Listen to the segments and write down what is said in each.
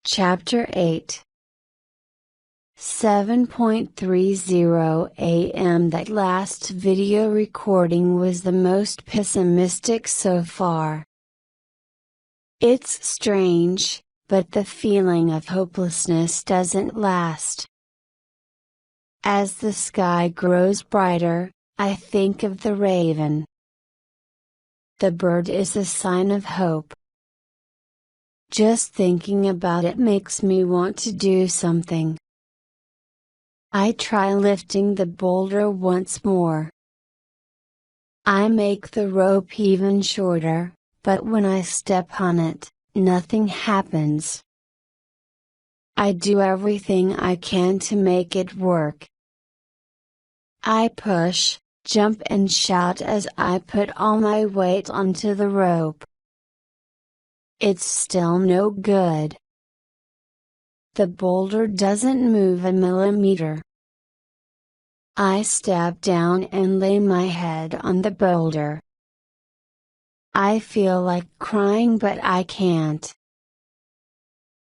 Chapter 8 7:30 a.m. That last video recording was the most pessimistic so far. It's strange, but the feeling of hopelessness doesn't last. As the sky grows brighter, I think of the raven. The bird is a sign of hope. Just thinking about it makes me want to do something. I try lifting the boulder once more. I make the rope even shorter, but when I step on it, nothing happens. I do everything I can to make it work. I push, jump and shout as I put all my weight onto the rope. It's still no good. The boulder doesn't move a millimeter. I step down and lay my head on the boulder. I feel like crying but I can't.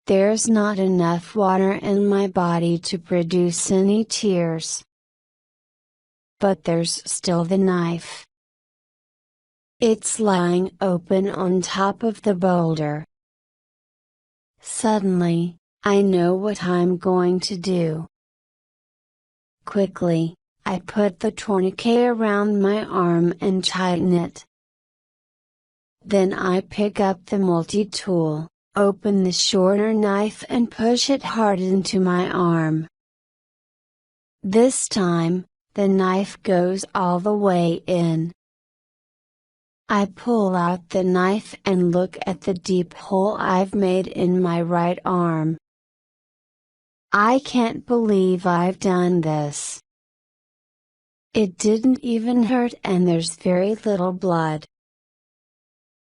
There's not enough water in my body to produce any tears. But there's still the knife. It's lying open on top of the boulder. Suddenly, I know what I'm going to do. Quickly, I put the tourniquet around my arm and tighten it. Then I pick up the multi-tool, open the shorter knife and push it hard into my arm. This time, the knife goes all the way in. I pull out the knife and look at the deep hole I've made in my right arm. I can't believe I've done this. It didn't even hurt and there's very little blood.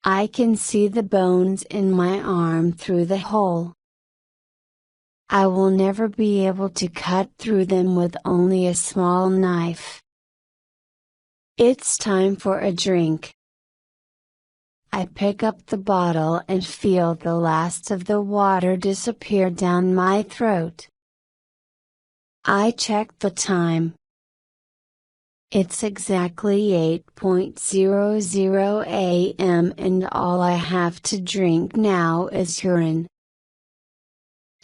I can see the bones in my arm through the hole. I will never be able to cut through them with only a small knife. It's time for a drink. I pick up the bottle and feel the last of the water disappear down my throat. I check the time. It's exactly 8:00 a.m. and all I have to drink now is urine.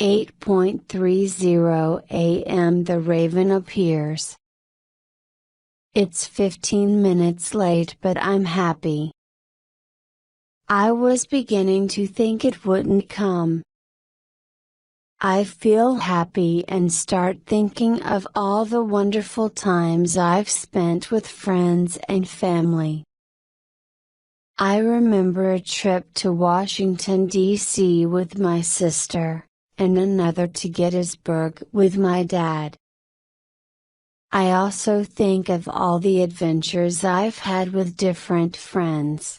8:30 a.m. The raven appears. It's 15 minutes late but I'm happy. I was beginning to think it wouldn't come. I feel happy and start thinking of all the wonderful times I've spent with friends and family. I remember a trip to Washington, D.C. with my sister, and another to Gettysburg with my dad. I also think of all the adventures I've had with different friends.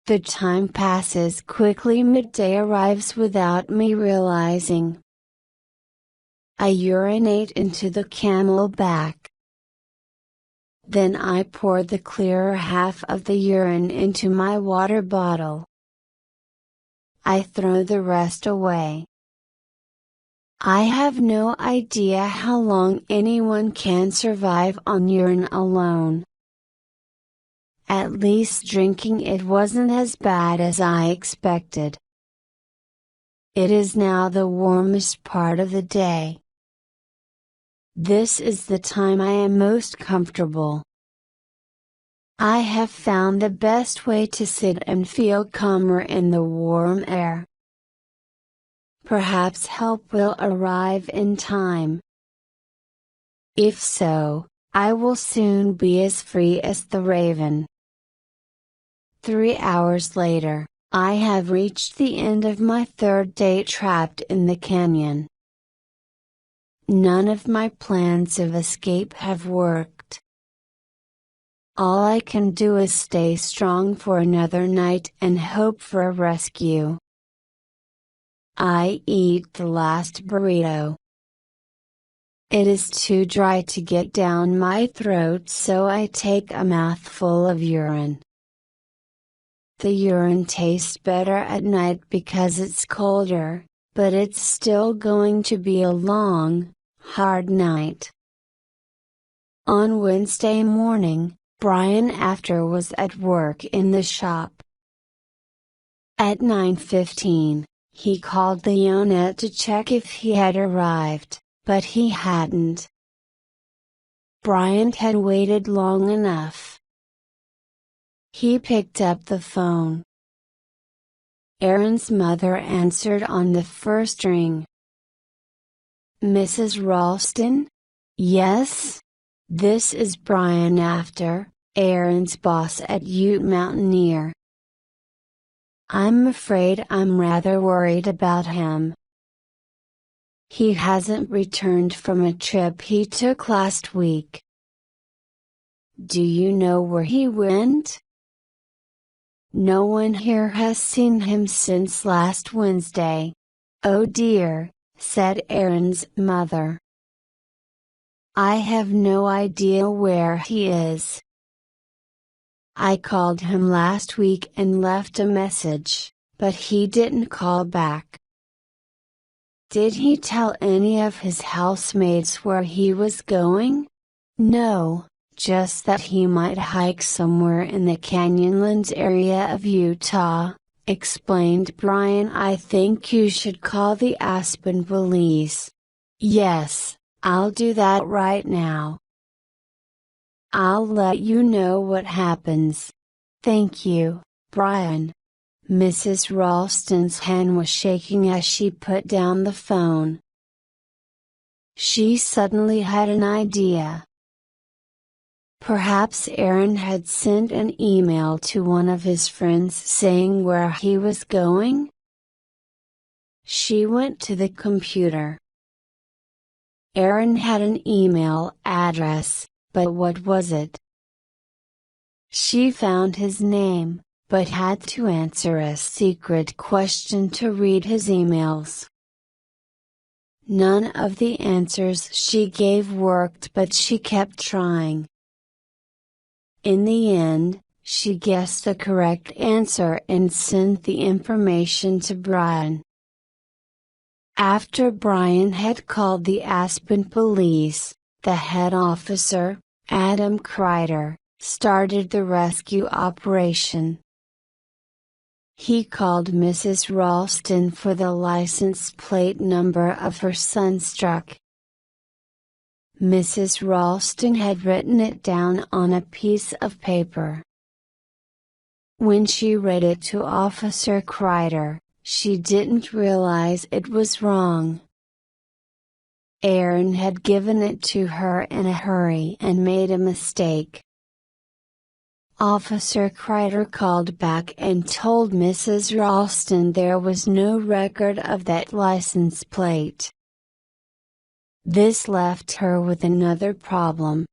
The time passes quickly. Midday arrives without me realizing. I urinate into the camelback. Then I pour the clearer half of the urine into my water bottle. I throw the rest away. I have no idea how long anyone can survive on urine alone. At least drinking it wasn't as bad as I expected. It is now the warmest part of the day. This is the time I am most comfortable. I have found the best way to sit and feel calmer in the warm air. Perhaps help will arrive in time. If so, I will soon be as free as the raven. 3 hours later, I have reached the end of my third day trapped in the canyon. None of my plans of escape have worked. All I can do is stay strong for another night and hope for a rescue. I eat the last burrito. It is too dry to get down my throat, so I take a mouthful of urine. the urine tastes better at night because it's colder, but it's still going to be a long, hard night. On Wednesday morning, Brian after was at work in the shop. At 9:15, he called the unit to check if he had arrived, but he hadn't. Brian had waited long enough. He picked up the phone. Aaron's mother answered on the first ring. "Mrs. Ralston? Yes? This is Brian after, Aaron's boss at Ute Mountaineer. I'm afraid I'm rather worried about him. He hasn't returned from a trip he took last week. Do you know where he went? No one here has seen him since last Wednesday." "Oh dear," said Aaron's mother. "I have no idea where he is. I called him last week and left a message, but he didn't call back." "Did he tell any of his housemates where he was going?" "No, just that he might hike somewhere in the Canyonlands area of Utah," explained Brian. "I think you should call the Aspen police." "Yes, I'll do that right now. I'll let you know what happens. Thank you, Brian." Mrs. Ralston's hand was shaking as she put down the phone. She suddenly had an idea. Perhaps Aaron had sent an email to one of his friends saying where he was going? She went to the computer. Aaron had an email address, but what was it? She found his name, but had to answer a secret question to read his emails. None of the answers she gave worked, but she kept trying. In the end, she guessed the correct answer and sent the information to Brian. After Brian had called the Aspen police, the head officer, Adam Kreider, started the rescue operation. He called Mrs. Ralston for the license plate number of her son's truck. Mrs. Ralston had written it down on a piece of paper. When she read it to Officer Kreider, she didn't realize it was wrong. Aaron had given it to her in a hurry and made a mistake. Officer Kreider called back and told Mrs. Ralston there was no record of that license plate. This left her with another problem.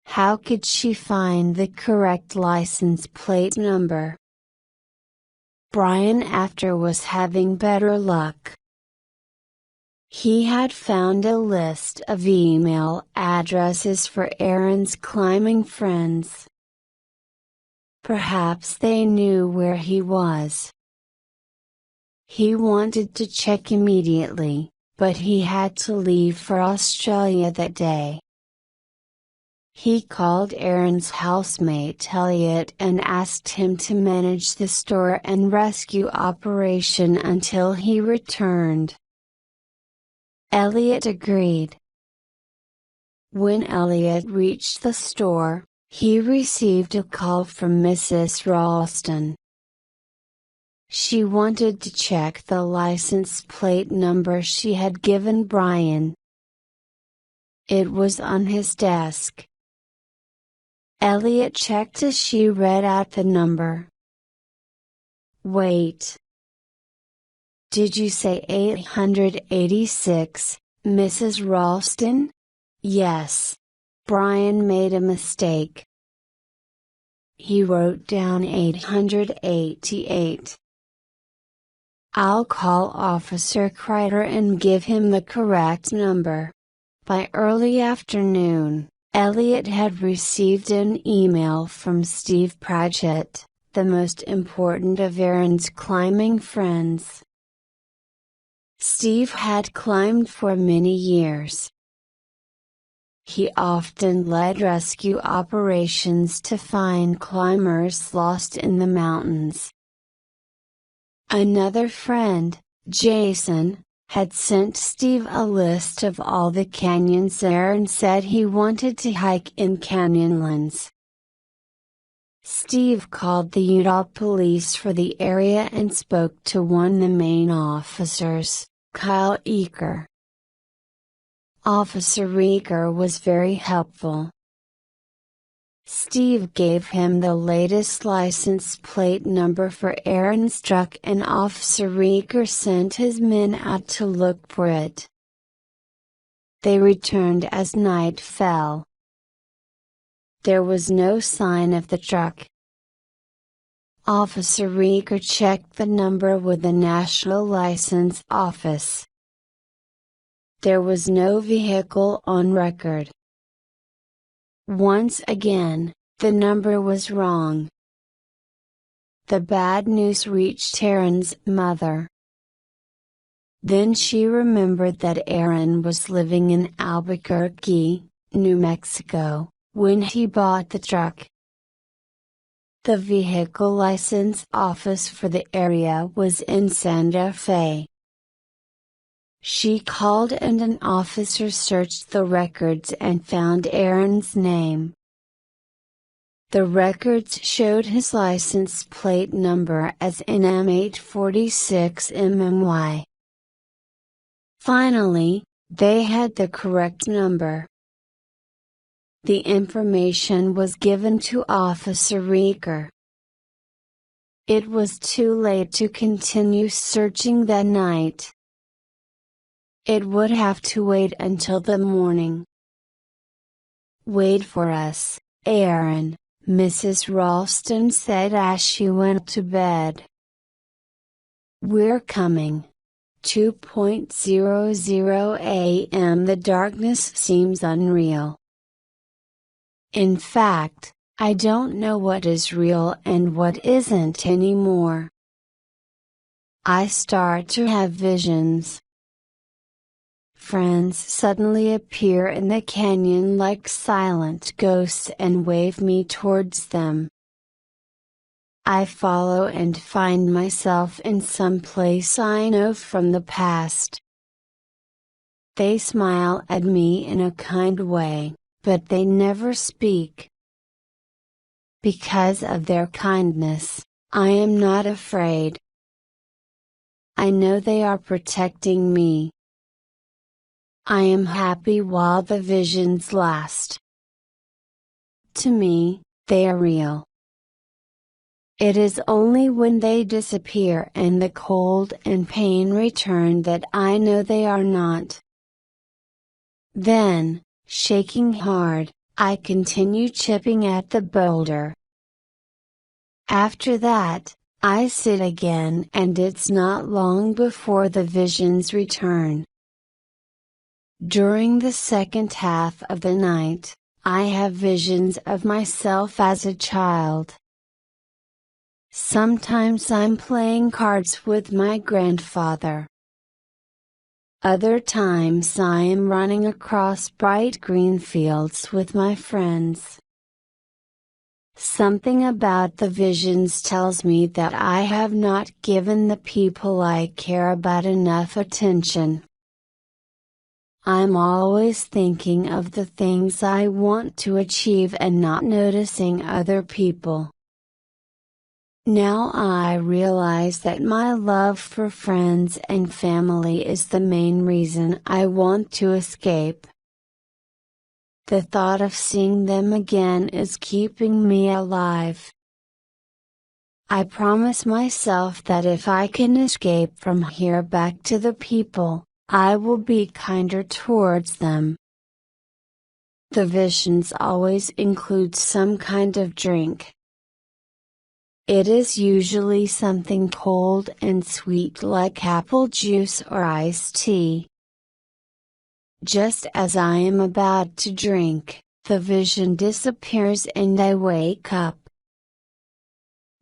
How could she find the correct license plate number? Brian after was having better luck. He had found a list of email addresses for Aaron's climbing friends. Perhaps they knew where he was. He wanted to check immediately, but he had to leave for Australia that day. He called Aaron's housemate Elliot and asked him to manage the store and rescue operation until he returned. Elliot agreed. When Elliot reached the store, he received a call from Mrs. Ralston. She wanted to check the license plate number she had given Brian. It was on his desk. Elliot checked as she read out the number. "Wait. Did you say 886, Mrs. Ralston?" "Yes." Brian made a mistake. He wrote down 888. "I'll call Officer Kreider and give him the correct number." By early afternoon, Elliot had received an email from Steve Pratchett, the most important of Aaron's climbing friends. Steve had climbed for many years. He often led rescue operations to find climbers lost in the mountains. Another friend, Jason, had sent Steve a list of all the canyons Aaron said he wanted to hike in Canyonlands. Steve called the Utah police for the area and spoke to one of the main officers, Kyle Eaker. Officer Eaker was very helpful. Steve gave him the latest license plate number for Aaron's truck and Officer Eaker sent his men out to look for it. They returned as night fell. There was no sign of the truck. Officer Eaker checked the number with the National License Office. There was no vehicle on record. Once again, the number was wrong. The bad news reached Aaron's mother. Then she remembered that Aaron was living in Albuquerque, New Mexico, when he bought the truck. The vehicle license office for the area was in Santa Fe. She called and an officer searched the records and found Aaron's name. The records showed his license plate number as NM846MMY. Finally, they had the correct number. The information was given to Officer Eaker. It was too late to continue searching that night. It would have to wait until the morning. "Wait for us, Aaron," Mrs. Ralston said as she went to bed. "We're coming." 2:00 a.m. The darkness seems unreal. In fact, I don't know what is real and what isn't anymore. I start to have visions. Friends suddenly appear in the canyon like silent ghosts and wave me towards them. I follow and find myself in some place I know from the past. They smile at me in a kind way, but they never speak. Because of their kindness, I am not afraid. I know they are protecting me. I am happy while the visions last. To me, they are real. It is only when they disappear and the cold and pain return that I know they are not. Then, shaking hard, I continue chipping at the boulder. After that, I sit again and it's not long before the visions return. During the second half of the night, I have visions of myself as a child. Sometimes I'm playing cards with my grandfather. Other times I am running across bright green fields with my friends. Something about the visions tells me that I have not given the people I care about enough attention. I'm always thinking of the things I want to achieve and not noticing other people. Now I realize that my love for friends and family is the main reason I want to escape. The thought of seeing them again is keeping me alive. I promise myself that if I can escape from here back to the people, I will be kinder towards them. The visions always include some kind of drink. It is usually something cold and sweet like apple juice or iced tea. Just as I am about to drink, the vision disappears and I wake up.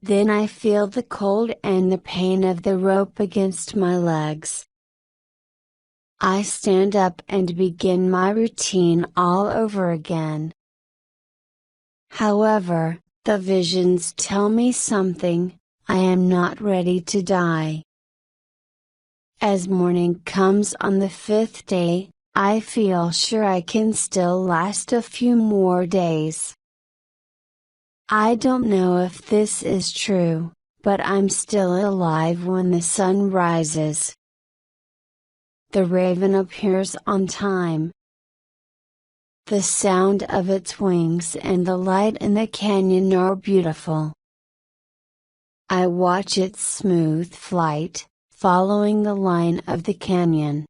Then I feel the cold and the pain of the rope against my legs. I stand up and begin my routine all over again. However, the visions tell me something: I am not ready to die. As morning comes on the 5th day, I feel sure I can still last a few more days. I don't know if this is true, but I'm still alive when the sun rises. The raven appears on time. The sound of its wings and the light in the canyon are beautiful. I watch its smooth flight, following the line of the canyon.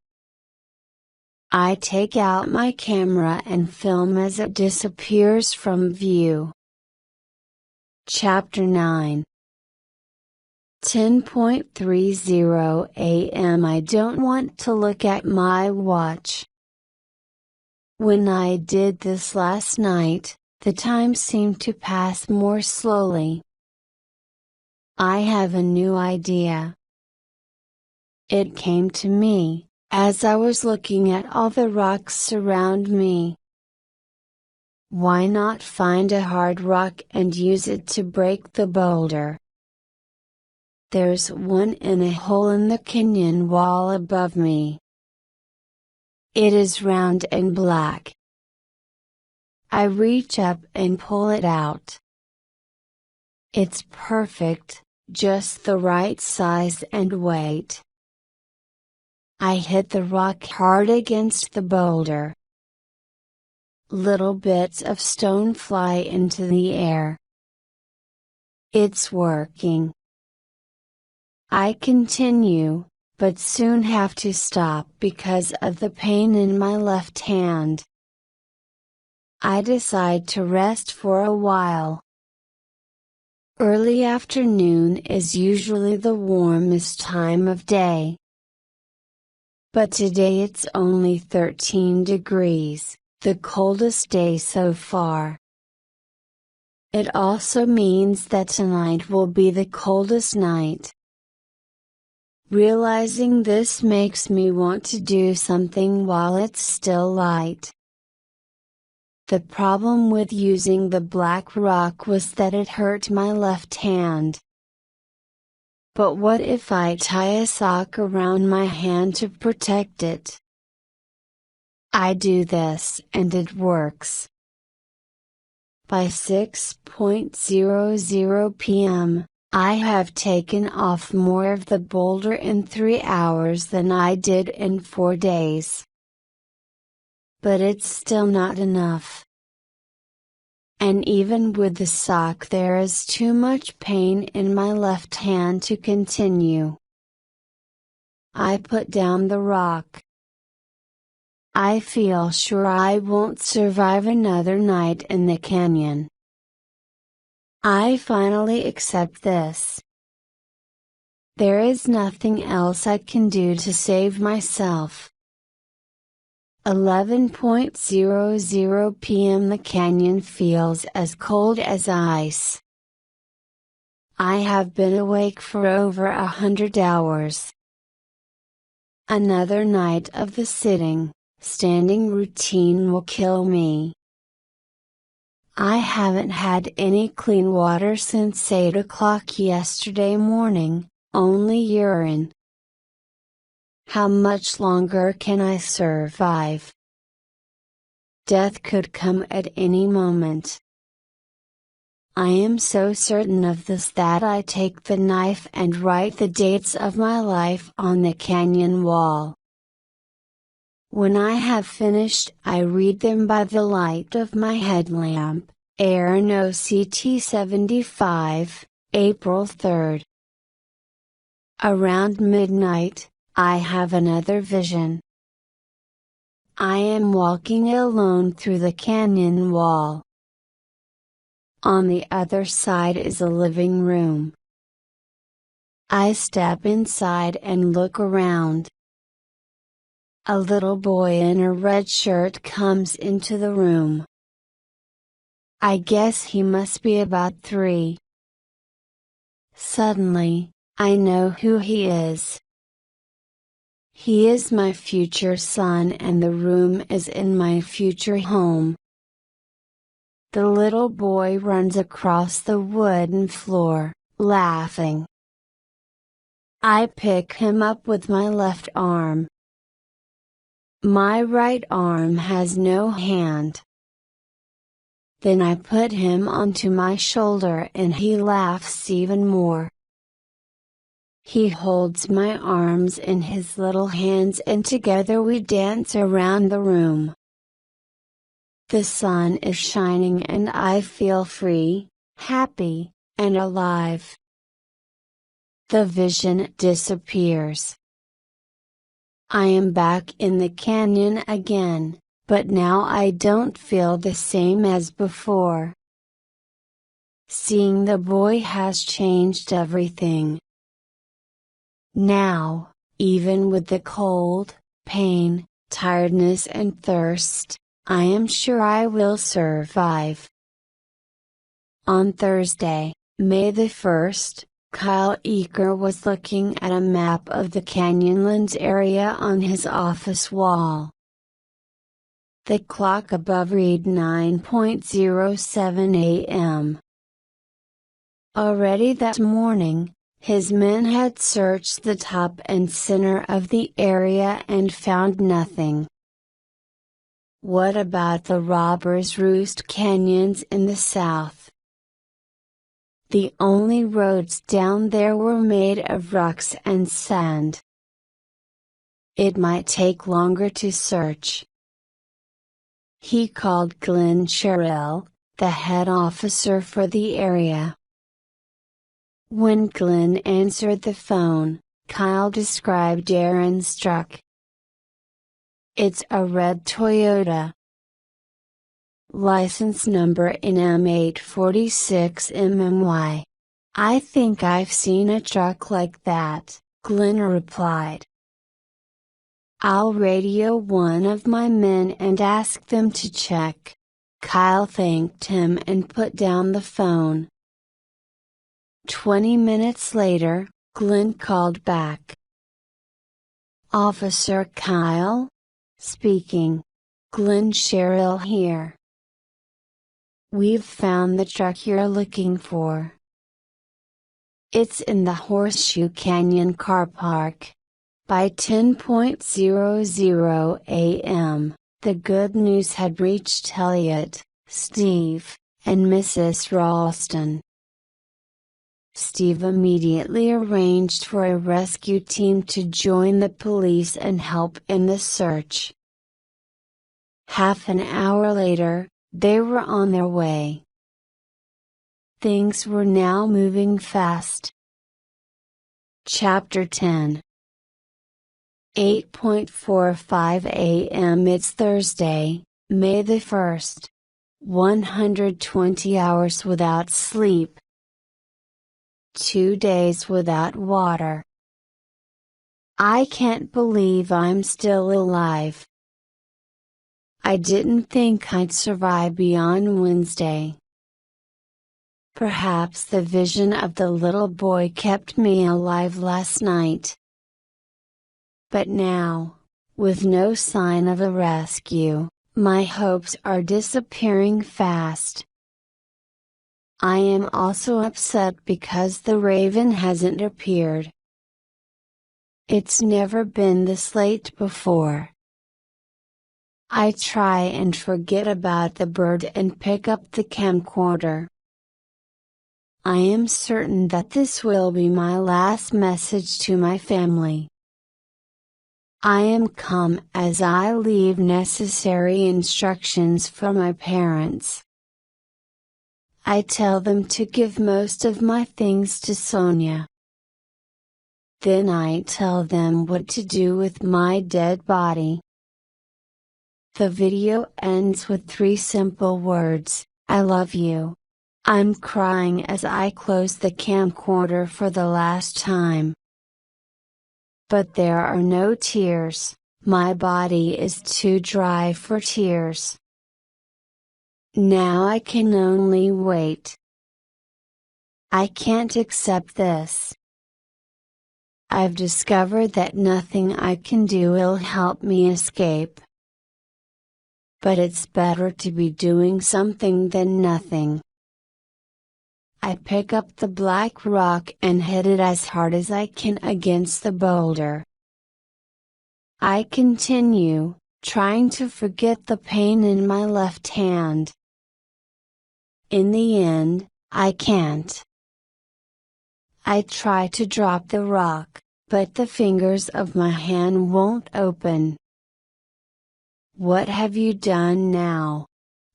I take out my camera and film as it disappears from view. Chapter 9. 10:30 a.m. I don't want to look at my watch. When I did this last night, the time seemed to pass more slowly. I have a new idea. It came to me, as I was looking at all the rocks around me. Why not find a hard rock and use it to break the boulder? There's one in a hole in the canyon wall above me. It is round and black. I reach up and pull it out. It's perfect, just the right size and weight. I hit the rock hard against the boulder. Little bits of stone fly into the air. It's working. I continue, but soon have to stop because of the pain in my left hand. I decide to rest for a while. Early afternoon is usually the warmest time of day. But today it's only 13 degrees, the coldest day so far. It also means that tonight will be the coldest night. Realizing this makes me want to do something while it's still light. The problem with using the black rock was that it hurt my left hand. But what if I tie a sock around my hand to protect it? I do this and it works. By 6:00 p.m., I have taken off more of the boulder in 3 hours than I did in 4 days. But it's still not enough. And even with the sock there is too much pain in my left hand to continue. I put down the rock. I feel sure I won't survive another night in the canyon. I finally accept this. There is nothing else I can do to save myself. 11:00 p.m. The canyon feels as cold as ice. I have been awake for over 100 hours. Another night of the sitting, standing routine will kill me. I haven't had any clean water since 8 o'clock yesterday morning, only urine. How much longer can I survive? Death could come at any moment. I am so certain of this that I take the knife and write the dates of my life on the canyon wall. When I have finished, I read them by the light of my headlamp. Aaron OCT 75, April 3rd. Around midnight, I have another vision. I am walking alone through the canyon wall. On the other side is a living room. I step inside and look around. A little boy in a red shirt comes into the room. I guess he must be about 3. Suddenly, I know who he is. He is my future son and the room is in my future home. The little boy runs across the wooden floor, laughing. I pick him up with my left arm. My right arm has no hand. Then I put him onto my shoulder and he laughs even more. He holds my arms in his little hands and together we dance around the room. The sun is shining and I feel free, happy, and alive. The vision disappears. I am back in the canyon again, but now I don't feel the same as before. Seeing the boy has changed everything. Now, even with the cold, pain, tiredness and thirst, I am sure I will survive. On Thursday, May the 1st, Kyle Eaker was looking at a map of the Canyonlands area on his office wall. The clock above read 9:07 a.m. Already that morning, his men had searched the top and center of the area and found nothing. What about the Robbers' Roost canyons in the south? The only roads down there were made of rocks and sand. It might take longer to search. He called Glenn Sherrill, the head officer for the area. When Glenn answered the phone, Kyle described Aaron's truck. It's a red Toyota. License number NM846MMY. I think I've seen a truck like that, Glenn replied. I'll radio one of my men and ask them to check. Kyle thanked him and put down the phone. 20 minutes later, Glenn called back. Officer Kyle? Speaking. Glenn Sherrill here. We've found the truck you're looking for. It's in the Horseshoe Canyon car park. By 10:00 a.m., the good news had reached Elliot, Steve, and Mrs. Ralston. Steve immediately arranged for a rescue team to join the police and help in the search. Half an hour later, they were on their way. Things were now moving fast. Chapter 10 8:45 a.m. It's Thursday, May the 1st. 120 hours without sleep. 2 days without water. I can't believe I'm still alive. I didn't think I'd survive beyond Wednesday. Perhaps the vision of the little boy kept me alive last night. But now, with no sign of a rescue, my hopes are disappearing fast. I am also upset because the raven hasn't appeared. It's never been this late before. I try and forget about the bird and pick up the camcorder. I am certain that this will be my last message to my family. I am calm as I leave necessary instructions for my parents. I tell them to give most of my things to Sonia. Then I tell them what to do with my dead body. The video ends with 3 simple words, I love you. I'm crying as I close the camcorder for the last time. But there are no tears, my body is too dry for tears. Now I can only wait. I can't accept this. I've discovered that nothing I can do will help me escape. But it's better to be doing something than nothing. I pick up the black rock and hit it as hard as I can against the boulder. I continue, trying to forget the pain in my left hand. In the end, I can't. I try to drop the rock, but the fingers of my hand won't open. "What have you done now?"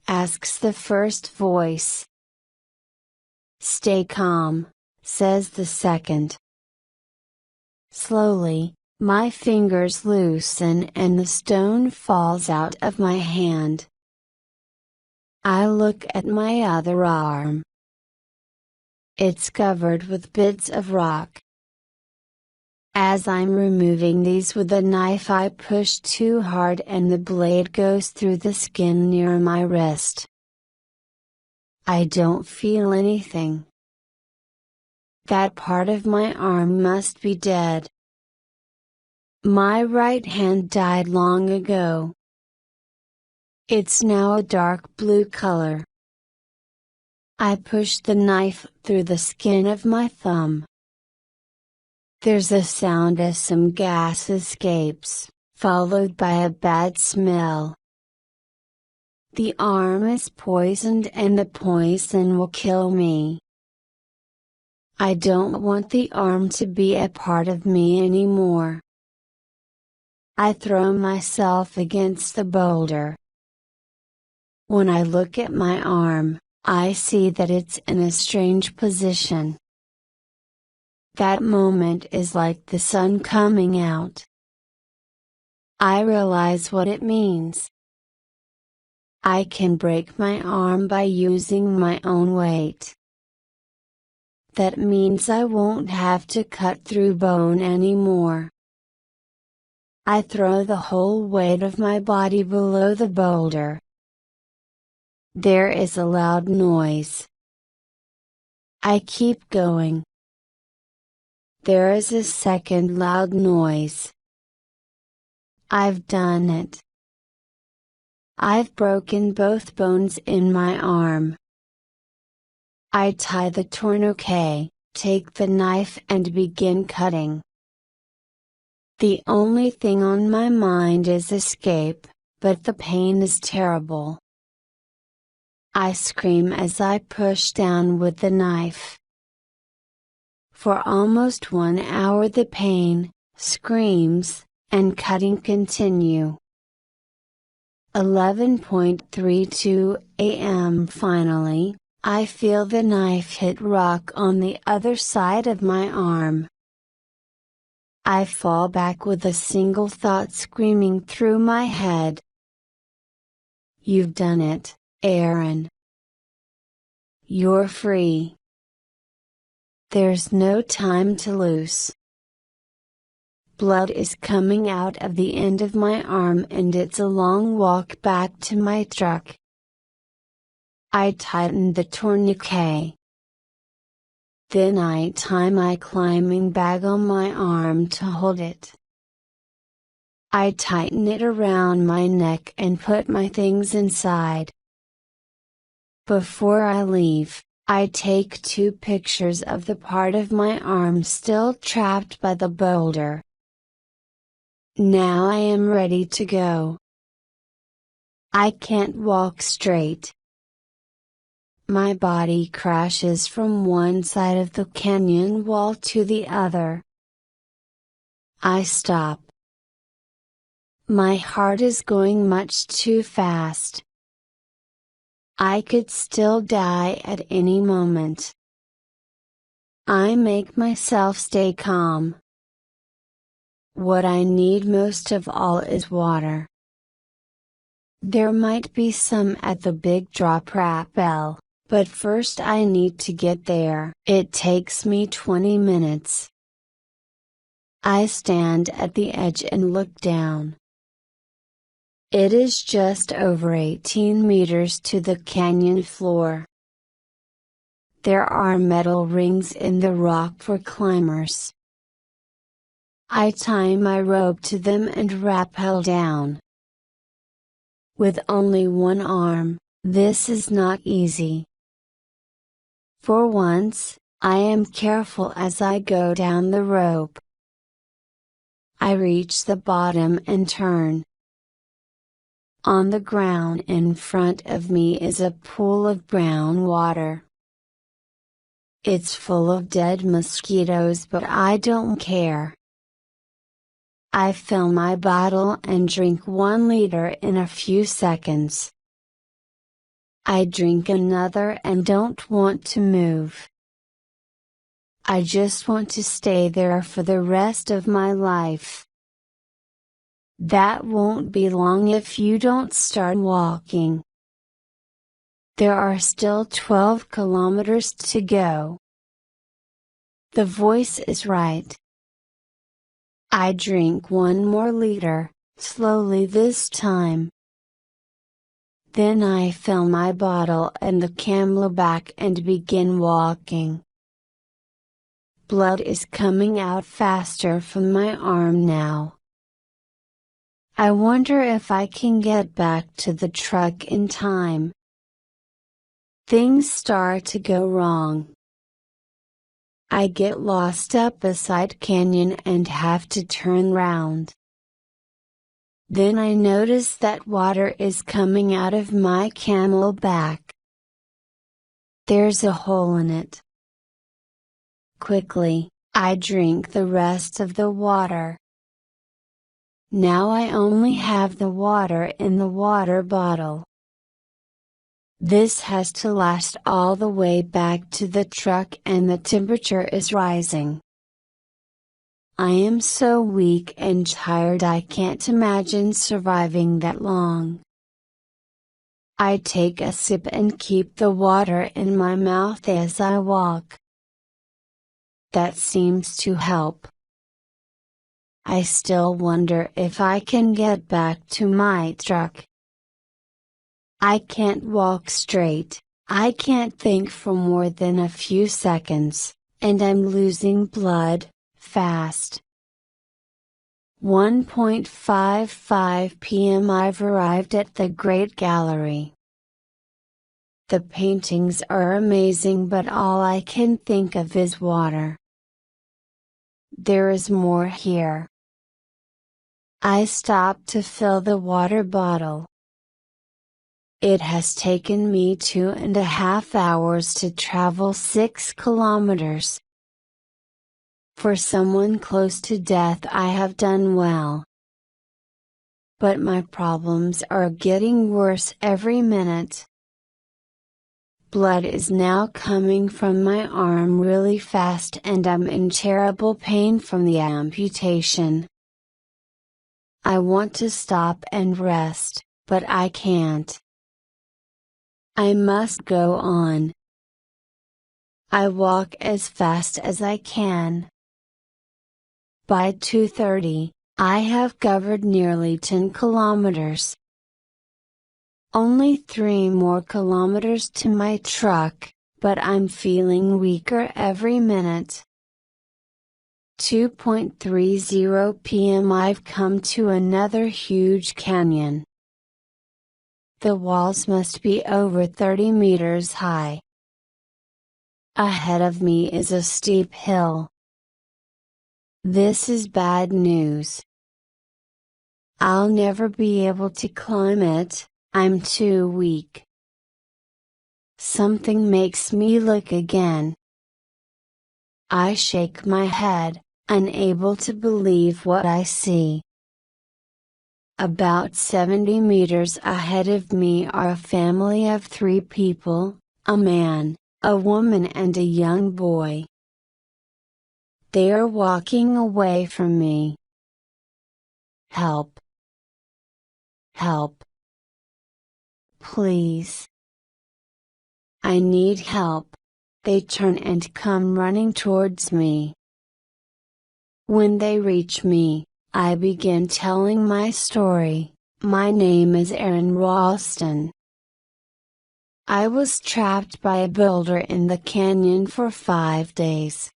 asks the first voice. "Stay calm," says the second. Slowly, my fingers loosen and the stone falls out of my hand. I look at my other arm. It's covered with bits of rock. As I'm removing these with a knife, I push too hard and the blade goes through the skin near my wrist. I don't feel anything. That part of my arm must be dead. My right hand died long ago. It's now a dark blue color. I push the knife through the skin of my thumb. There's a sound as some gas escapes, followed by a bad smell. The arm is poisoned and the poison will kill me. I don't want the arm to be a part of me anymore. I throw myself against the boulder. When I look at my arm, I see that it's in a strange position. That moment is like the sun coming out. I realize what it means. I can break my arm by using my own weight. That means I won't have to cut through bone anymore. I throw the whole weight of my body below the boulder. There is a loud noise. I keep going. There is a second loud noise. I've done it. I've broken both bones in my arm. I tie the tourniquet, take the knife and begin cutting. The only thing on my mind is escape, but the pain is terrible. I scream as I push down with the knife. For almost 1 hour the pain, screams, and cutting continue. 11:32 a.m. Finally, I feel the knife hit rock on the other side of my arm. I fall back with a single thought screaming through my head. "You've done it, Aaron. You're free. There's no time to lose." Blood is coming out of the end of my arm and it's a long walk back to my truck. I tighten the tourniquet. Then I tie my climbing bag on my arm to hold it. I tighten it around my neck and put my things inside. Before I leave, I take 2 pictures of the part of my arm still trapped by the boulder. Now I am ready to go. I can't walk straight. My body crashes from one side of the canyon wall to the other. I stop. My heart is going much too fast. I could still die at any moment. I make myself stay calm. What I need most of all is water. There might be some at the big drop rappel, but first I need to get there. It takes me 20 minutes. I stand at the edge and look down. It is just over 18 meters to the canyon floor. There are metal rings in the rock for climbers. I tie my rope to them and rappel down. With only one arm, this is not easy. For once, I am careful as I go down the rope. I reach the bottom and turn. On the ground in front of me is a pool of brown water. It's full of dead mosquitoes, but I don't care. I fill my bottle and drink 1 liter in a few seconds. I drink another and don't want to move. I just want to stay there for the rest of my life. That won't be long if you don't start walking. There are still 12 kilometers to go. The voice is right. I drink 1 more liter, slowly this time. Then I fill my bottle and the camelback and begin walking. Blood is coming out faster from my arm now. I wonder if I can get back to the truck in time. Things start to go wrong. I get lost up a side canyon and have to turn round. Then I notice that water is coming out of my camelback. There's a hole in it. Quickly, I drink the rest of the water. Now I only have the water in the water bottle. This has to last all the way back to the truck and the temperature is rising. I am so weak and tired I can't imagine surviving that long. I take a sip and keep the water in my mouth as I walk. That seems to help. I still wonder if I can get back to my truck. I can't walk straight, I can't think for more than a few seconds, and I'm losing blood, fast. 1:55 p.m. I've arrived at the Great Gallery. The paintings are amazing, but all I can think of is water. There is more here. I stop to fill the water bottle. It has taken me 2.5 hours to travel 6 kilometers. For someone close to death I have done well. But my problems are getting worse every minute. Blood is now coming from my arm really fast and I'm in terrible pain from the amputation. I want to stop and rest, but I can't. I must go on. I walk as fast as I can. By 2:30, I have covered nearly 10 kilometers. Only 3 more kilometers to my truck, but I'm feeling weaker every minute. 2:30 p.m. I've come to another huge canyon. The walls must be over 30 meters high. Ahead of me is a steep hill. This is bad news. I'll never be able to climb it, I'm too weak. Something makes me look again. I shake my head, unable to believe what I see. About 70 meters ahead of me are a family of 3 people, a man, a woman and a young boy. They are walking away from me. Help! Help! Please! I need help. They turn and come running towards me. When they reach me, I begin telling my story. My name is Aaron Ralston. I was trapped by a boulder in the canyon for 5 days.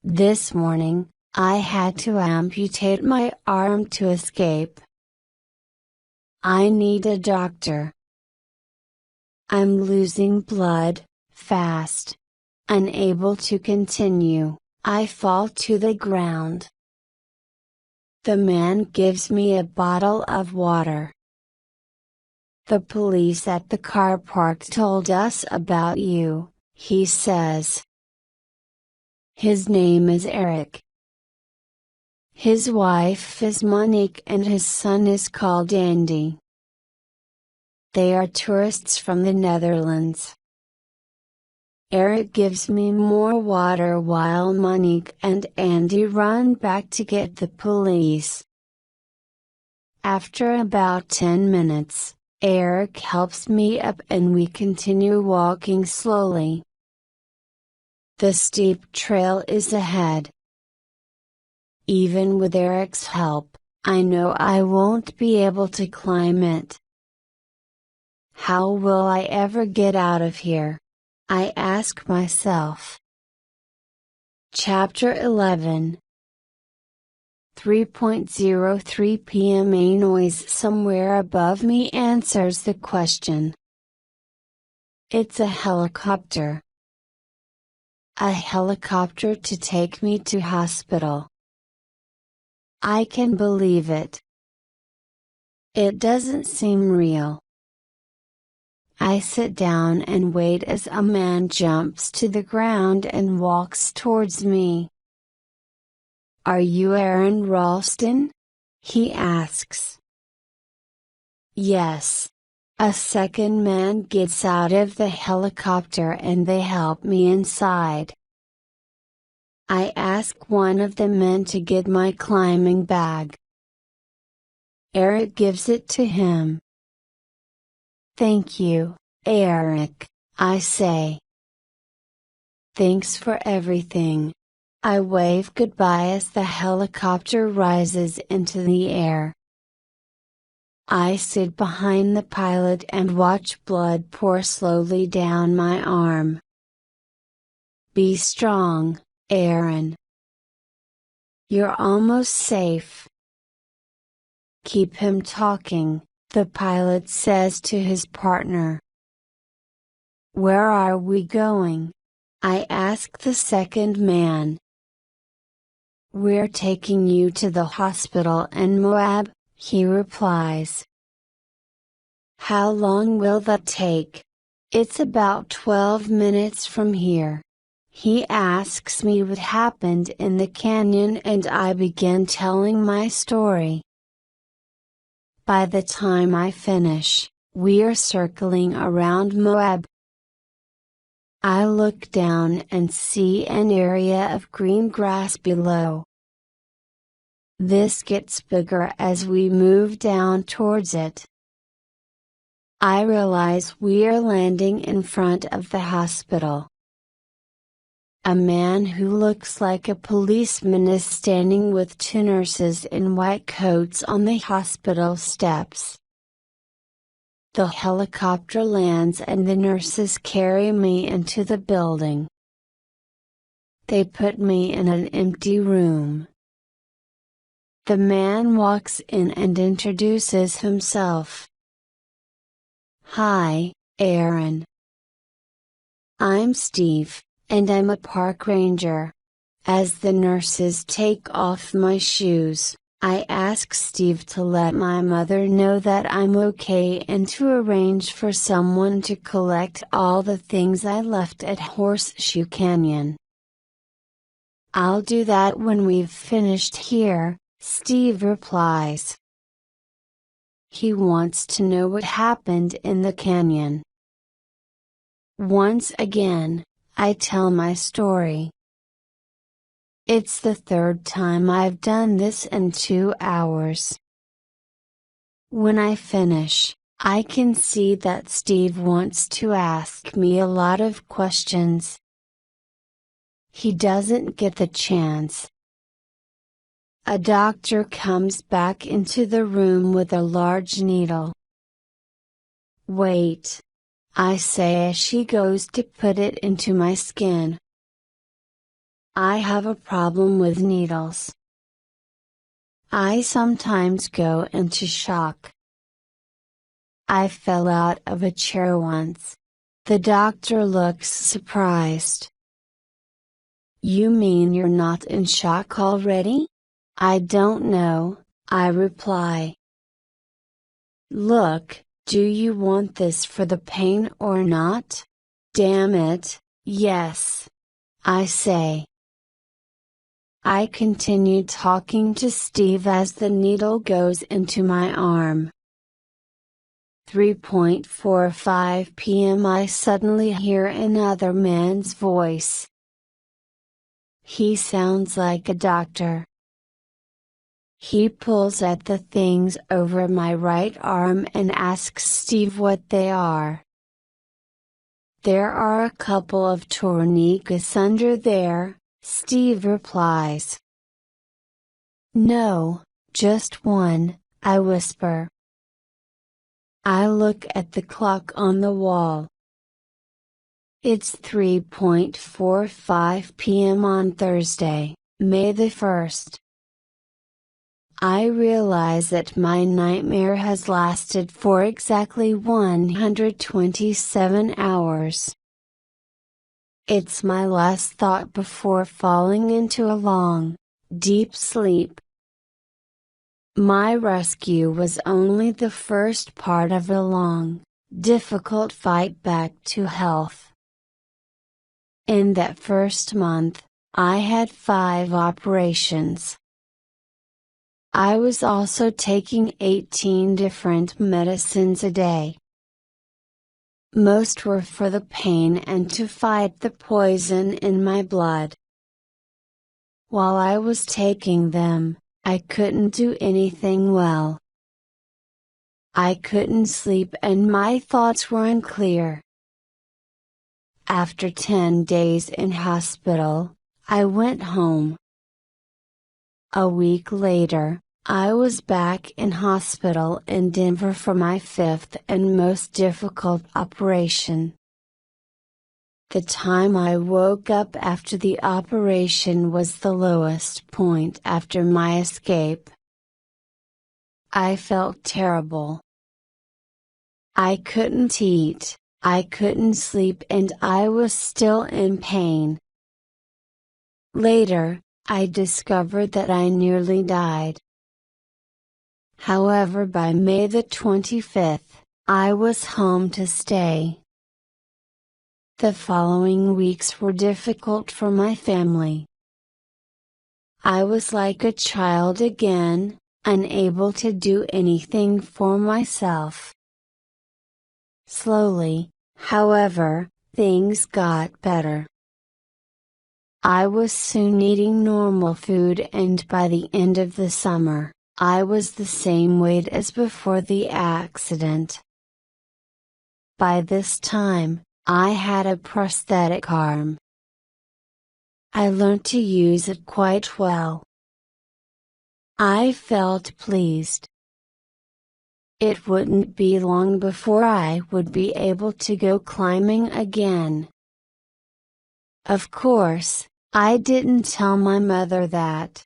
This morning, I had to amputate my arm to escape. I need a doctor. I'm losing blood, fast. Unable to continue, I fall to the ground. The man gives me a bottle of water. The police at the car park told us about you, he says. His name is Eric. His wife is Monique and his son is called Andy. They are tourists from the Netherlands. Eric gives me more water while Monique and Andy run back to get the police. After about 10 minutes, Eric helps me up and we continue walking slowly. The steep trail is ahead. Even with Eric's help, I know I won't be able to climb it. How will I ever get out of here? I ask myself. Chapter 11. 3:03 p.m. A noise somewhere above me answers the question. It's a helicopter. A helicopter to take me to hospital. I can believe it. It doesn't seem real. I sit down and wait as a man jumps to the ground and walks towards me. Are you Aaron Ralston? He asks. Yes. A second man gets out of the helicopter and they help me inside. I ask one of the men to get my climbing bag. Eric gives it to him. Thank you, Eric, I say. Thanks for everything. I wave goodbye as the helicopter rises into the air. I sit behind the pilot and watch blood pour slowly down my arm. Be strong, Aaron. You're almost safe. Keep him talking, the pilot says to his partner. Where are we going? I ask the second man. We're taking you to the hospital in Moab, he replies. How long will that take? It's about 12 minutes from here. He asks me what happened in the canyon and I begin telling my story. By the time I finish, we're circling around Moab. I look down and see an area of green grass below. This gets bigger as we move down towards it. I realize we're landing in front of the hospital. A man who looks like a policeman is standing with two nurses in white coats on the hospital steps. The helicopter lands and the nurses carry me into the building. They put me in an empty room. The man walks in and introduces himself. Hi, Aaron. I'm Steve, and I'm a park ranger. As the nurses take off my shoes, I ask Steve to let my mother know that I'm okay and to arrange for someone to collect all the things I left at Horseshoe Canyon. I'll do that when we've finished here, Steve replies. He wants to know what happened in the canyon. Once again, I tell my story. It's the third time I've done this in 2 hours. When I finish, I can see that Steve wants to ask me a lot of questions. He doesn't get the chance. A doctor comes back into the room with a large needle. Wait. I say as she goes to put it into my skin. I have a problem with needles. I sometimes go into shock. I fell out of a chair once. The doctor looks surprised. You mean you're not in shock already? I don't know, I reply. Look, do you want this for the pain or not? Damn it, yes. I say. I continue talking to Steve as the needle goes into my arm. 3:45 p.m. I suddenly hear another man's voice. He sounds like a doctor. He pulls at the things over my right arm and asks Steve what they are. There are a couple of tourniquets under there, Steve replies. No, just one, I whisper. I look at the clock on the wall. It's 3:45 p.m. on Thursday, May the 1st. I realize that my nightmare has lasted for exactly 127 hours. It's my last thought before falling into a long, deep sleep. My rescue was only the first part of a long, difficult fight back to health. In that first month, I had 5 operations. I was also taking 18 different medicines a day. Most were for the pain and to fight the poison in my blood. While I was taking them, I couldn't do anything well. I couldn't sleep and my thoughts were unclear. After 10 days in hospital, I went home. A week later, I was back in hospital in Denver for my 5th and most difficult operation. The time I woke up after the operation was the lowest point after my escape. I felt terrible. I couldn't eat, I couldn't sleep and I was still in pain. Later, I discovered that I nearly died. However, by May the 25th, I was home to stay. The following weeks were difficult for my family. I was like a child again, unable to do anything for myself. Slowly, however, things got better. I was soon eating normal food and by the end of the summer, I was the same weight as before the accident. By this time, I had a prosthetic arm. I learned to use it quite well. I felt pleased. It wouldn't be long before I would be able to go climbing again. Of course, I didn't tell my mother that.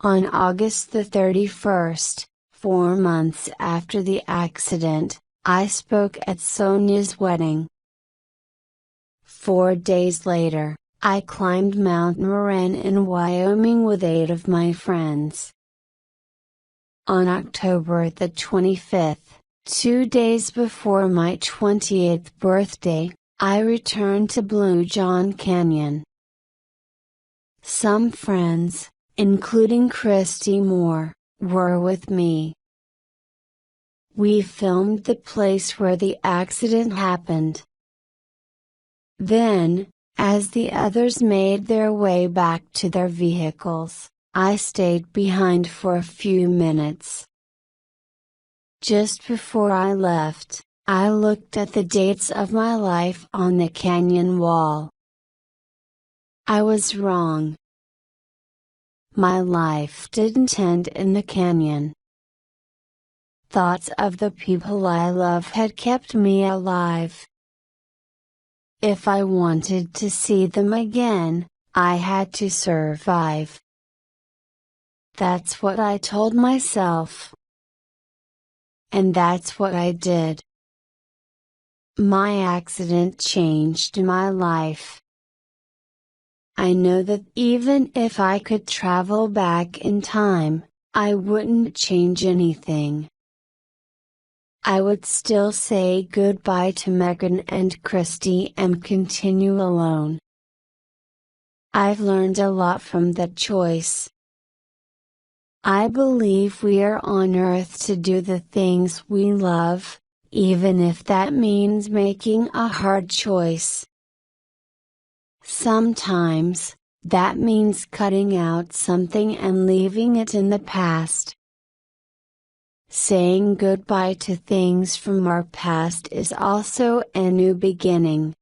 On August the 31st, 4 months after the accident, I spoke at Sonia's wedding. 4 days later, I climbed Mount Moran in Wyoming with 8 of my friends. On October the 25th, 2 days before my 28th birthday, I returned to Blue John Canyon. Some friends, including Christy Moore, were with me. We filmed the place where the accident happened. Then, as the others made their way back to their vehicles, I stayed behind for a few minutes. Just before I left, I looked at the dates of my life on the canyon wall. I was wrong. My life didn't end in the canyon. Thoughts of the people I love had kept me alive. If I wanted to see them again, I had to survive. That's what I told myself. And that's what I did. My accident changed my life. I know that even if I could travel back in time, I wouldn't change anything. I would still say goodbye to Megan and Christy and continue alone. I've learned a lot from that choice. I believe we are on Earth to do the things we love, even if that means making a hard choice. Sometimes, that means cutting out something and leaving it in the past. Saying goodbye to things from our past is also a new beginning.